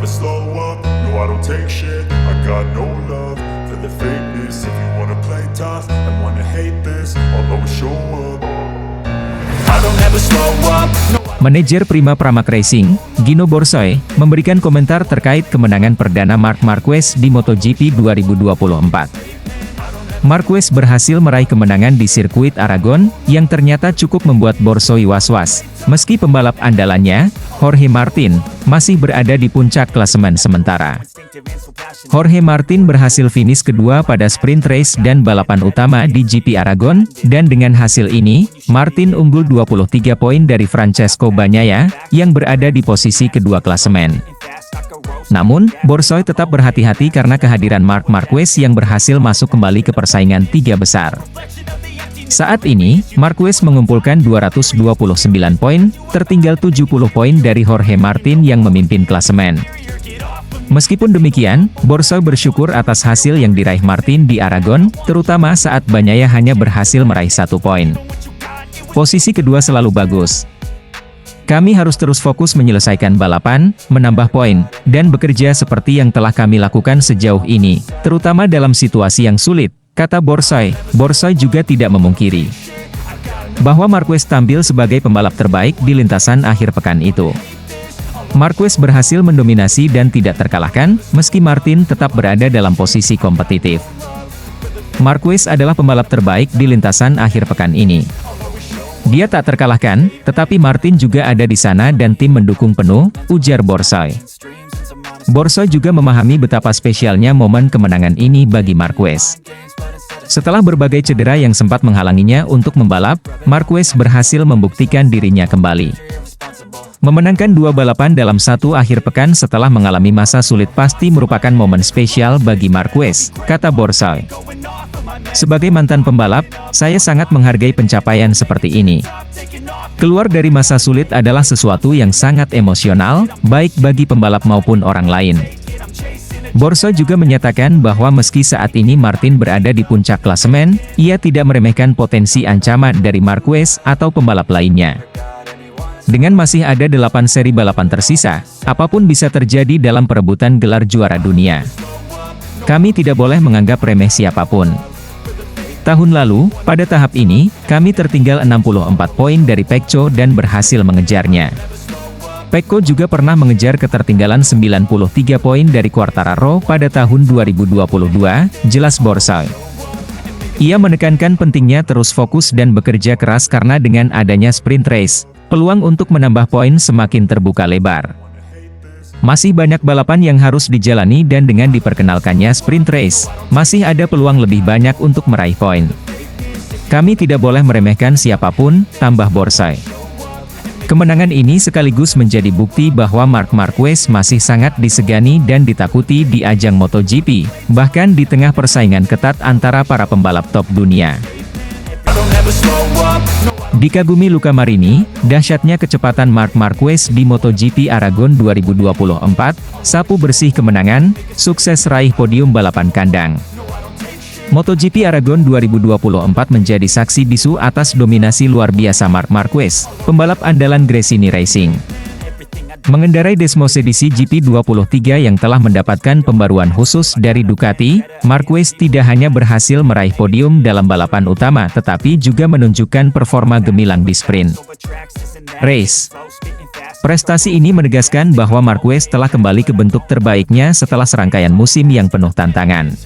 slow up, no I don't take shit. I got no love for the fakeness. If you wanna play tough and wanna hate this, I'll always show up. I don't ever slow up, no. Manajer Prima Pramac Racing, Gino Borsoy, memberikan komentar terkait kemenangan perdana Marc Marquez di MotoGP 2024. Marquez berhasil meraih kemenangan di sirkuit Aragon, yang ternyata cukup membuat Borsoy was-was, meski pembalap andalannya, Jorge Martin, masih berada di puncak klasemen sementara. Jorge Martin berhasil finish kedua pada sprint race dan balapan utama di GP Aragon, dan dengan hasil ini, Martin unggul 23 poin dari Francesco Bagnaia, yang berada di posisi kedua klasemen. Namun, Borsoy tetap berhati-hati karena kehadiran Marc Marquez yang berhasil masuk kembali ke persaingan tiga besar. Saat ini, Marquez mengumpulkan 229 poin, tertinggal 70 poin dari Jorge Martin yang memimpin klasemen. Meskipun demikian, Borsoy bersyukur atas hasil yang diraih Martin di Aragon, terutama saat Bagnaia hanya berhasil meraih 1 poin. Posisi kedua selalu bagus. Kami harus terus fokus menyelesaikan balapan, menambah poin, dan bekerja seperti yang telah kami lakukan sejauh ini, terutama dalam situasi yang sulit, kata Borsoy. Borsoy juga tidak memungkiri bahwa Marquez tampil sebagai pembalap terbaik di lintasan akhir pekan itu. Marquez berhasil mendominasi dan tidak terkalahkan, meski Martin tetap berada dalam posisi kompetitif. Marquez adalah pembalap terbaik di lintasan akhir pekan ini. Dia tak terkalahkan, tetapi Martin juga ada di sana dan tim mendukung penuh, ujar Borsoy. Borsoy juga memahami betapa spesialnya momen kemenangan ini bagi Marquez. Setelah berbagai cedera yang sempat menghalanginya untuk membalap, Marquez berhasil membuktikan dirinya kembali. Memenangkan 2 balapan dalam satu akhir pekan setelah mengalami masa sulit pasti merupakan momen spesial bagi Marquez, kata Borsoy. Sebagai mantan pembalap, saya sangat menghargai pencapaian seperti ini. Keluar dari masa sulit adalah sesuatu yang sangat emosional, baik bagi pembalap maupun orang lain. Borsoy juga menyatakan bahwa meski saat ini Martin berada di puncak klasemen, ia tidak meremehkan potensi ancaman dari Marquez atau pembalap lainnya. Dengan masih ada 8 seri balapan tersisa, apapun bisa terjadi dalam perebutan gelar juara dunia. Kami tidak boleh menganggap remeh siapapun. Tahun lalu, pada tahap ini, kami tertinggal 64 poin dari Pecco dan berhasil mengejarnya. Pecco juga pernah mengejar ketertinggalan 93 poin dari Quartararo pada tahun 2022, jelas Borsoy. Ia menekankan pentingnya terus fokus dan bekerja keras karena dengan adanya sprint race, peluang untuk menambah poin semakin terbuka lebar. Masih banyak balapan yang harus dijalani dan dengan diperkenalkannya sprint race, masih ada peluang lebih banyak untuk meraih poin. Kami tidak boleh meremehkan siapapun, tambah Borsoy. Kemenangan ini sekaligus menjadi bukti bahwa Marc Marquez masih sangat disegani dan ditakuti di ajang MotoGP, bahkan di tengah persaingan ketat antara para pembalap top dunia. Dikagumi Luca Marini, dahsyatnya kecepatan Marc Marquez di MotoGP Aragon 2024, sapu bersih kemenangan, sukses raih podium balapan kandang. MotoGP Aragon 2024 menjadi saksi bisu atas dominasi luar biasa Marc Marquez, pembalap andalan Gresini Racing. Mengendarai Desmosedici GP23 yang telah mendapatkan pembaruan khusus dari Ducati, Marquez tidak hanya berhasil meraih podium dalam balapan utama tetapi juga menunjukkan performa gemilang di sprint race. Prestasi ini menegaskan bahwa Marquez telah kembali ke bentuk terbaiknya setelah serangkaian musim yang penuh tantangan.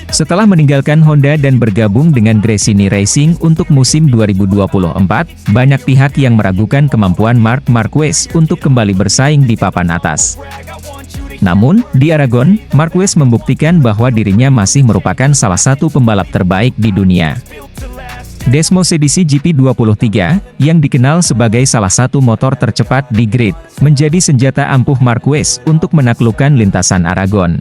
Setelah meninggalkan Honda dan bergabung dengan Gresini Racing untuk musim 2024, banyak pihak yang meragukan kemampuan Marc Marquez untuk kembali bersaing di papan atas. Namun, di Aragon, Marquez membuktikan bahwa dirinya masih merupakan salah satu pembalap terbaik di dunia. Desmosedici GP23, yang dikenal sebagai salah satu motor tercepat di grid, menjadi senjata ampuh Marquez untuk menaklukkan lintasan Aragon.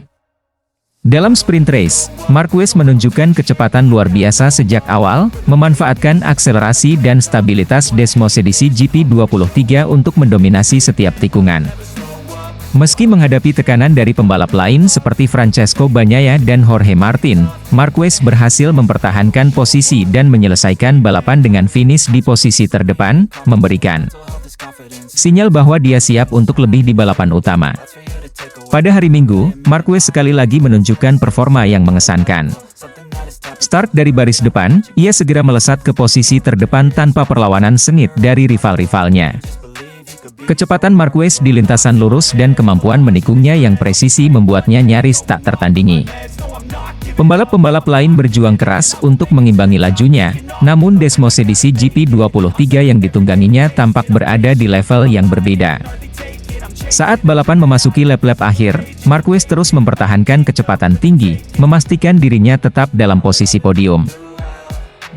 Dalam sprint race, Marquez menunjukkan kecepatan luar biasa sejak awal, memanfaatkan akselerasi dan stabilitas Desmosedici GP23 untuk mendominasi setiap tikungan. Meski menghadapi tekanan dari pembalap lain seperti Francesco Bagnaia dan Jorge Martin, Marquez berhasil mempertahankan posisi dan menyelesaikan balapan dengan finish di posisi terdepan, memberikan sinyal bahwa dia siap untuk lebih di balapan utama. Pada hari Minggu, Marquez sekali lagi menunjukkan performa yang mengesankan. Start dari baris depan, ia segera melesat ke posisi terdepan tanpa perlawanan sengit dari rival-rivalnya. Kecepatan Marquez di lintasan lurus dan kemampuan menikungnya yang presisi membuatnya nyaris tak tertandingi. Pembalap-pembalap lain berjuang keras untuk mengimbangi lajunya, namun Desmos edisi GP23 yang ditungganginya tampak berada di level yang berbeda. Saat balapan memasuki lap-lap akhir, Marquez terus mempertahankan kecepatan tinggi, memastikan dirinya tetap dalam posisi podium.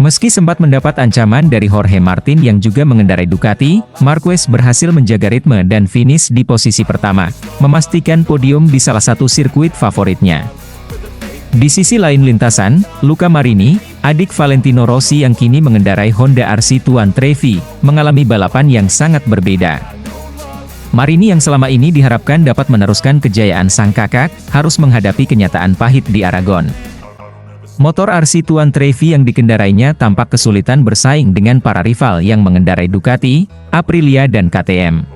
Meski sempat mendapat ancaman dari Jorge Martin yang juga mengendarai Ducati, Marquez berhasil menjaga ritme dan finish di posisi pertama, memastikan podium di salah satu sirkuit favoritnya. Di sisi lain lintasan, Luca Marini, adik Valentino Rossi yang kini mengendarai Honda RC Tuan Trevi, mengalami balapan yang sangat berbeda. Marini yang selama ini diharapkan dapat meneruskan kejayaan sang kakak, harus menghadapi kenyataan pahit di Aragon. Motor RC Tuan Trevi yang dikendarainya tampak kesulitan bersaing dengan para rival yang mengendarai Ducati, Aprilia dan KTM.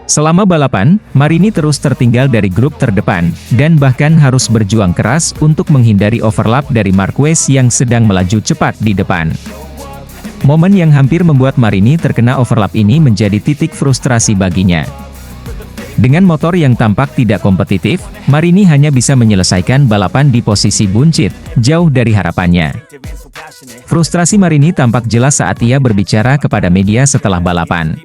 Selama balapan, Marini terus tertinggal dari grup terdepan, dan bahkan harus berjuang keras untuk menghindari overlap dari Marquez yang sedang melaju cepat di depan. Momen yang hampir membuat Marini terkena overlap ini menjadi titik frustrasi baginya. Dengan motor yang tampak tidak kompetitif, Marini hanya bisa menyelesaikan balapan di posisi buncit, jauh dari harapannya. Frustrasi Marini tampak jelas saat ia berbicara kepada media setelah balapan.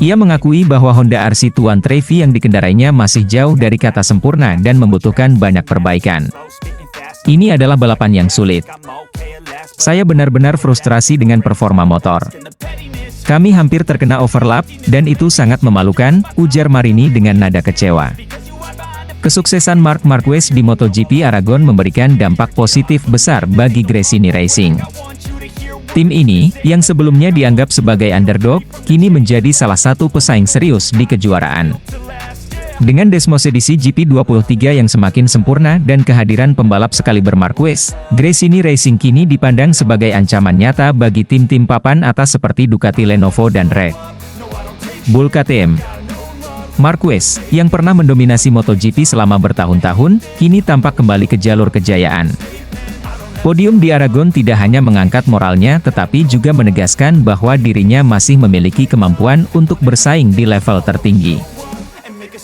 Ia mengakui bahwa Honda RC Tuan Trevi yang dikendarainya masih jauh dari kata sempurna dan membutuhkan banyak perbaikan. Ini adalah balapan yang sulit. Saya benar-benar frustrasi dengan performa motor. Kami hampir terkena overlap, dan itu sangat memalukan, ujar Marini dengan nada kecewa. Kesuksesan Marc Marquez di MotoGP Aragon memberikan dampak positif besar bagi Gresini Racing. Tim ini, yang sebelumnya dianggap sebagai underdog, kini menjadi salah satu pesaing serius di kejuaraan. Dengan Desmos edisi GP23 yang semakin sempurna dan kehadiran pembalap sekaliber Marquez, Gresini Racing kini dipandang sebagai ancaman nyata bagi tim-tim papan atas seperti Ducati, Lenovo dan Red Bull KTM. Marquez, yang pernah mendominasi MotoGP selama bertahun-tahun, kini tampak kembali ke jalur kejayaan. Podium di Aragon tidak hanya mengangkat moralnya tetapi juga menegaskan bahwa dirinya masih memiliki kemampuan untuk bersaing di level tertinggi.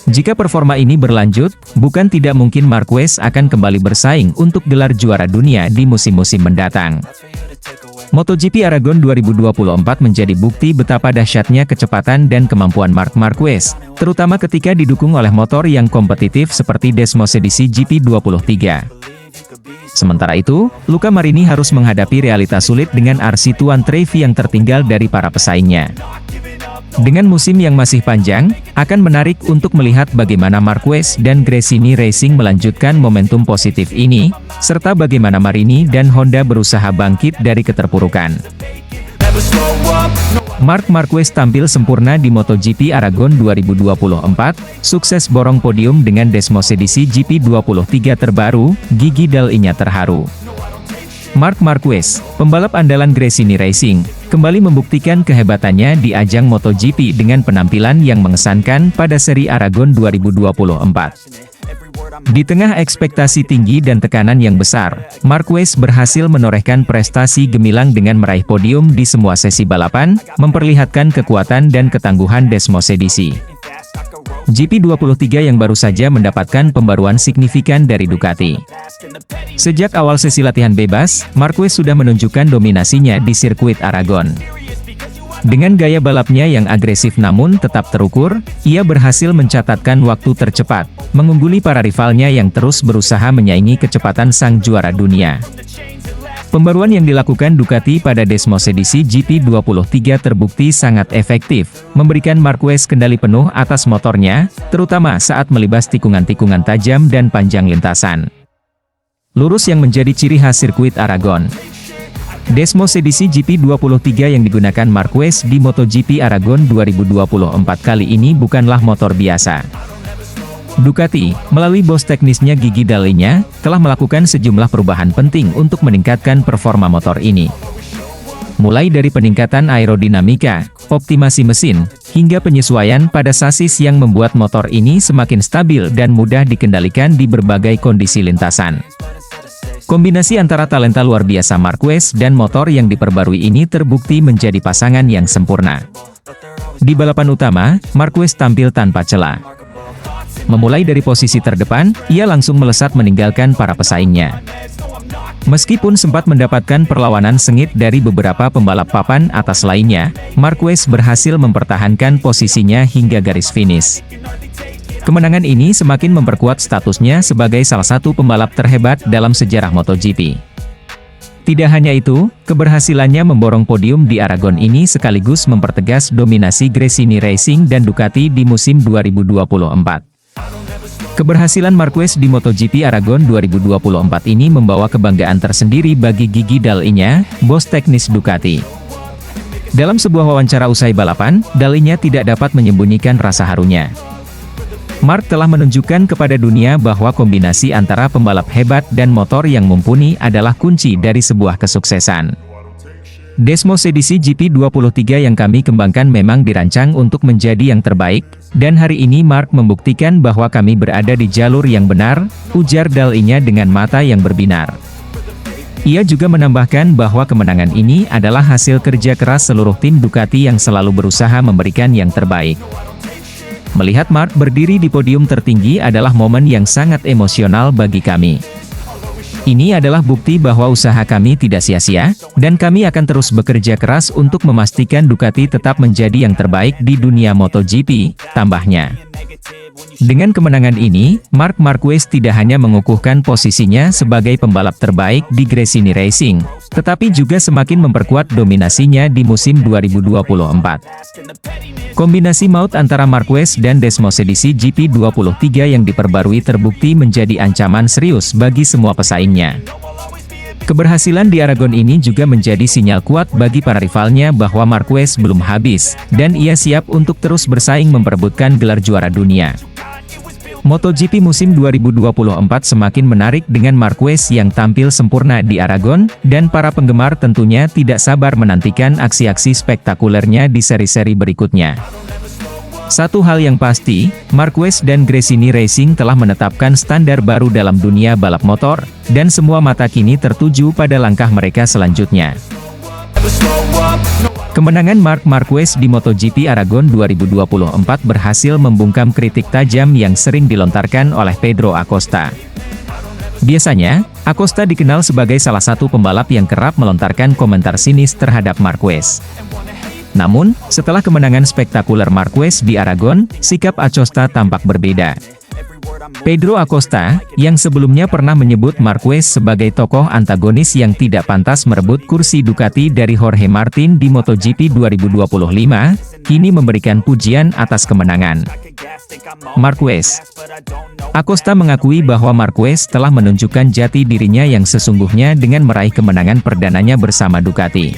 Jika performa ini berlanjut, bukan tidak mungkin Marquez akan kembali bersaing untuk gelar juara dunia di musim-musim mendatang. MotoGP Aragon 2024 menjadi bukti betapa dahsyatnya kecepatan dan kemampuan Marc Marquez, terutama ketika didukung oleh motor yang kompetitif seperti Desmos edisi GP23. Sementara itu, Luca Marini harus menghadapi realitas sulit dengan RC Tuan Trevi yang tertinggal dari para pesaingnya. Dengan musim yang masih panjang, akan menarik untuk melihat bagaimana Marquez dan Gresini Racing melanjutkan momentum positif ini, serta bagaimana Marini dan Honda berusaha bangkit dari keterpurukan. Marc Marquez tampil sempurna di MotoGP Aragon 2024, sukses borong podium dengan Desmos edisi GP23 terbaru, gigi Dal-I-nya terharu. Marc Marquez, pembalap andalan Gresini Racing, kembali membuktikan kehebatannya di ajang MotoGP dengan penampilan yang mengesankan pada seri Aragon 2024. Di tengah ekspektasi tinggi dan tekanan yang besar, Marquez berhasil menorehkan prestasi gemilang dengan meraih podium di semua sesi balapan, memperlihatkan kekuatan dan ketangguhan Desmos edisi GP23 yang baru saja mendapatkan pembaruan signifikan dari Ducati. Sejak awal sesi latihan bebas, Marquez sudah menunjukkan dominasinya di sirkuit Aragon. Dengan gaya balapnya yang agresif namun tetap terukur, ia berhasil mencatatkan waktu tercepat, mengungguli para rivalnya yang terus berusaha menyaingi kecepatan sang juara dunia. Pembaruan yang dilakukan Ducati pada Desmos edisi GP23 terbukti sangat efektif, memberikan Marquez kendali penuh atas motornya, terutama saat melibas tikungan-tikungan tajam dan panjang lintasan lurus yang menjadi ciri khas sirkuit Aragon. Desmos edisi GP23 yang digunakan Marquez di MotoGP Aragon 2024 kali ini bukanlah motor biasa. Ducati, melalui bos teknisnya Gigi Dal-I-nya, telah melakukan sejumlah perubahan penting untuk meningkatkan performa motor ini. mulai dari peningkatan aerodinamika, optimasi mesin, hingga penyesuaian pada sasis yang membuat motor ini semakin stabil dan mudah dikendalikan di berbagai kondisi lintasan. Kombinasi antara talenta luar biasa Marquez dan motor yang diperbarui ini terbukti menjadi pasangan yang sempurna. Di balapan utama, Marquez tampil tanpa celah. Memulai dari posisi terdepan, ia langsung melesat meninggalkan para pesaingnya. Meskipun sempat mendapatkan perlawanan sengit dari beberapa pembalap papan atas lainnya, Marquez berhasil mempertahankan posisinya hingga garis finish. Kemenangan ini semakin memperkuat statusnya sebagai salah satu pembalap terhebat dalam sejarah MotoGP. Tidak hanya itu, keberhasilannya memborong podium di Aragon ini sekaligus mempertegas dominasi Gresini Racing dan Ducati di musim 2024. Keberhasilan Marquez di MotoGP Aragon 2024 ini membawa kebanggaan tersendiri bagi Gigi Dall'Igna, bos teknis Ducati. Dalam sebuah wawancara usai balapan, Dall'Igna tidak dapat menyembunyikan rasa harunya. Mark telah menunjukkan kepada dunia bahwa kombinasi antara pembalap hebat dan motor yang mumpuni adalah kunci dari sebuah kesuksesan. Desmos edisi GP23 yang kami kembangkan memang dirancang untuk menjadi yang terbaik, dan hari ini Mark membuktikan bahwa kami berada di jalur yang benar, ujar Dall'Igna dengan mata yang berbinar. Ia juga menambahkan bahwa kemenangan ini adalah hasil kerja keras seluruh tim Ducati yang selalu berusaha memberikan yang terbaik. Melihat Mark berdiri di podium tertinggi adalah momen yang sangat emosional bagi kami. Ini adalah bukti bahwa usaha kami tidak sia-sia, dan kami akan terus bekerja keras untuk memastikan Ducati tetap menjadi yang terbaik di dunia MotoGP, tambahnya. Dengan kemenangan ini, Marc Marquez tidak hanya mengukuhkan posisinya sebagai pembalap terbaik di Gresini Racing, tetapi juga semakin memperkuat dominasinya di musim 2024. Kombinasi maut antara Marquez dan Desmos edisi GP23 yang diperbarui terbukti menjadi ancaman serius bagi semua pesaingnya. Keberhasilan di Aragon ini juga menjadi sinyal kuat bagi para rivalnya bahwa Marquez belum habis, dan ia siap untuk terus bersaing memperebutkan gelar juara dunia. MotoGP musim 2024 semakin menarik dengan Marquez yang tampil sempurna di Aragon, dan para penggemar tentunya tidak sabar menantikan aksi-aksi spektakulernya di seri-seri berikutnya. Satu hal yang pasti, Marquez dan Gresini Racing telah menetapkan standar baru dalam dunia balap motor, dan semua mata kini tertuju pada langkah mereka selanjutnya. Kemenangan Marc Marquez di MotoGP Aragon 2024 berhasil membungkam kritik tajam yang sering dilontarkan oleh Pedro Acosta. Biasanya, Acosta dikenal sebagai salah satu pembalap yang kerap melontarkan komentar sinis terhadap Marquez. Namun, setelah kemenangan spektakuler Marquez di Aragon, sikap Acosta tampak berbeda. Pedro Acosta, yang sebelumnya pernah menyebut Marquez sebagai tokoh antagonis yang tidak pantas merebut kursi Ducati dari Jorge Martin di MotoGP 2025, kini memberikan pujian atas kemenangan Marquez. Acosta mengakui bahwa Marquez telah menunjukkan jati dirinya yang sesungguhnya dengan meraih kemenangan perdananya bersama Ducati.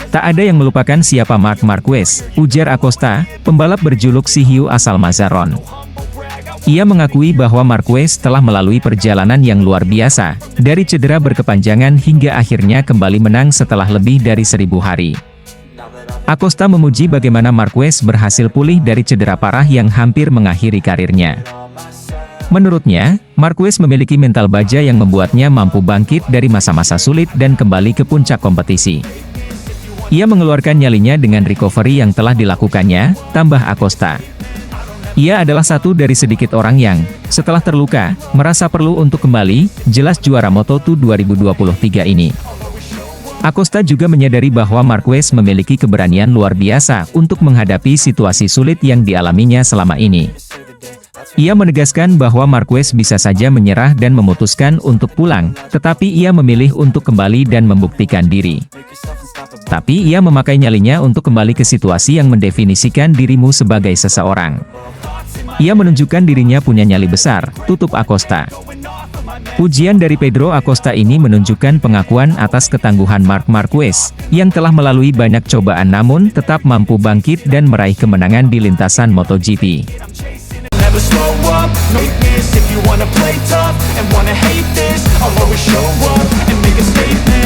Tak ada yang melupakan siapa Marc Marquez, ujar Acosta, pembalap berjuluk Sihiu asal Mazaron. Ia mengakui bahwa Marquez telah melalui perjalanan yang luar biasa, dari cedera berkepanjangan hingga akhirnya kembali menang setelah lebih dari 1000 hari. Acosta memuji bagaimana Marquez berhasil pulih dari cedera parah yang hampir mengakhiri karirnya. Menurutnya, Marquez memiliki mental baja yang membuatnya mampu bangkit dari masa-masa sulit dan kembali ke puncak kompetisi. Ia mengeluarkan nyalinya dengan recovery yang telah dilakukannya, tambah Acosta. Ia adalah satu dari sedikit orang yang, setelah terluka, merasa perlu untuk kembali, jelas juara Moto2 2023 ini. Acosta juga menyadari bahwa Marquez memiliki keberanian luar biasa untuk menghadapi situasi sulit yang dialaminya selama ini. Ia menegaskan bahwa Marquez bisa saja menyerah dan memutuskan untuk pulang, tetapi ia memilih untuk kembali dan membuktikan diri. Tapi ia memakai nyalinya untuk kembali ke situasi yang mendefinisikan dirimu sebagai seseorang. Ia menunjukkan dirinya punya nyali besar, tutup Acosta. Pujian dari Pedro Acosta ini menunjukkan pengakuan atas ketangguhan Marc Marquez, yang telah melalui banyak cobaan namun tetap mampu bangkit dan meraih kemenangan di lintasan MotoGP. If you wanna play tough and wanna hate this, I'll always show up and make a statement.